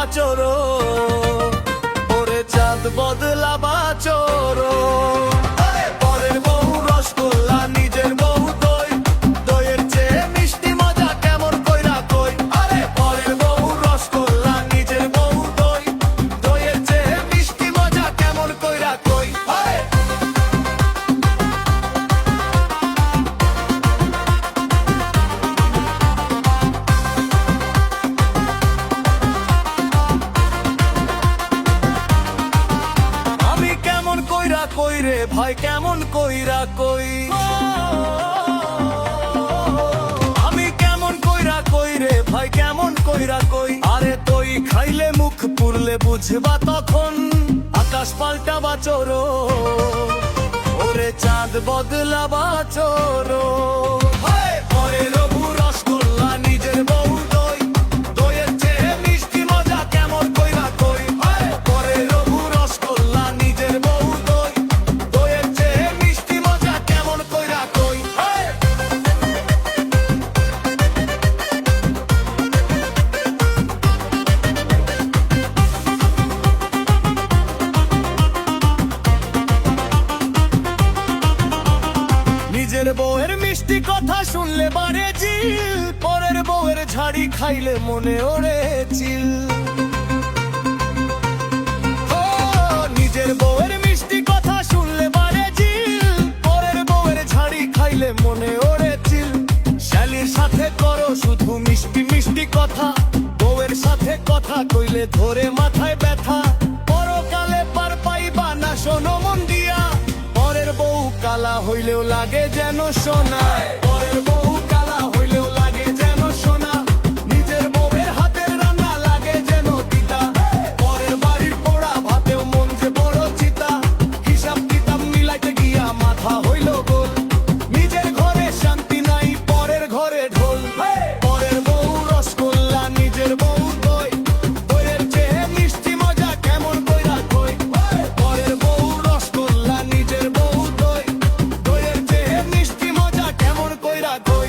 বাচরো, ওরে চাঁদ বদলা বাচরো। পরের বউ রসগোল্লা, নিজের বউ দই, দইয়ের চেয়ে মিষ্টি মজা কেমন কইরা কই। আরে পরের বউ রসগোল্লা, নিজের বউ দই, দইয়ের চেয়ে মিষ্টি মজা কেমন কইরা কই। আমি কেমন কইরা কই রে ভাই, কেমন কইরা কই। আমি কেমন কইরা কই রে ভাই, কেমন কইরা কই। আরে তুই খাইলে মুখ পুরলে বুঝবা তখন, আকাশ পাল্টা বাচরো, ওরে চাঁদ বদলা বাচরো। পরের বউ রসগোল্লা, নিজের বউ দই, দইয়ের চেয়ে মিষ্টি মজা কেমন কইরা কই। পরের বউ রসগোল্লা, নিজের বউ দই, দইয়ের চেয়ে মিষ্টি মজা কেমন কইরা কই। নিজের বউয়ের মিষ্টি কথা শুনলে বারে জিল, পরের বউয়ের ঝাড়ি খাইলে মনে ওরে চিল। ও নিজের বউয়ের মিষ্টি কথা শুনলে বারে জিল, পরের বউয়ের ঝাড়ি খাইলে মনে ওরে চিল। শ্যালির সাথে করো শুধু মিষ্টি মিষ্টি কথা, বউয়ের সাথে কথা কইলে ধরে মাথায় ব্যথা। পরকালে পার পাইবা না শোনো মন দিয়া, পরের বউ কালা হইলেও লাগে যেন সোনা। পরের বউ কালা হইলেও লাগে যেন সোনা, নিজের বউয়ের হাতের রান্না লাগে যেন তিতা। পরের বাড়ির পোড়া ভাতেও মন যে বড় চিতা, হিসাব কিতাব মিলাইতে গিয়া মাথা হইল গোল। নিজের ঘরে শান্তি নাই, পরের ঘরে ঢোল। পরের বউ রসগোল্লা, নিজের বউ দই, দইয়ের চেয়ে মিষ্টি মজা কেমন কইরা কই। পরের বউ রসগোল্লা, নিজের বউ দই, দইয়ের চেয়ে মিষ্টি মজা কেমন কইরা কই।